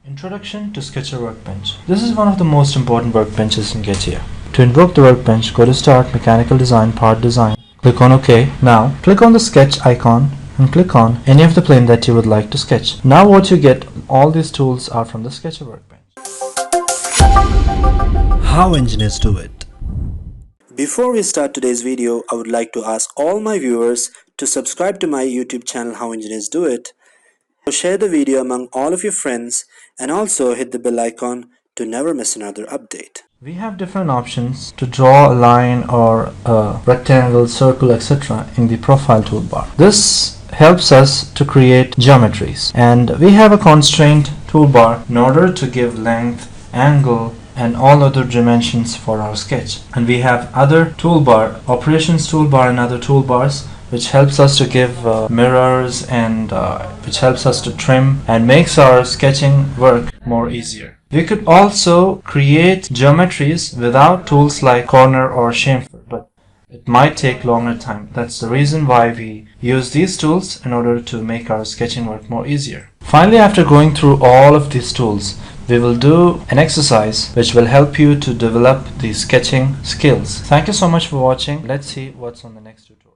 Introduction to Sketcher Workbench. This is one of the most important workbenches in Catia. To invoke the workbench, go to Start, Mechanical Design, Part Design. Click on OK. Now, click on the sketch icon and click on any of the plane that you would like to sketch. Now what you get, all these tools are from the Sketcher Workbench. How engineers do it. Before we start today's video, I would like to ask all my viewers to subscribe to my YouTube channel How Engineers Do It. Share the video among all of your friends and also hit the bell icon to never miss another update. We have different options to draw a line or a rectangle, circle, etc. in the profile toolbar. This helps us to create geometries, and we have a constraint toolbar in order to give length, angle and all other dimensions for our sketch. And we have other toolbar, operations toolbar and other toolbars, which helps us to give mirrors and which helps us to trim and makes our sketching work more easier. We could also create geometries without tools like corner or chamfer, but it might take longer time. That's the reason why we use these tools in order to make our sketching work more easier. Finally, after going through all of these tools, we will do an exercise which will help you to develop the sketching skills. Thank you so much for watching. Let's see what's on the next tutorial.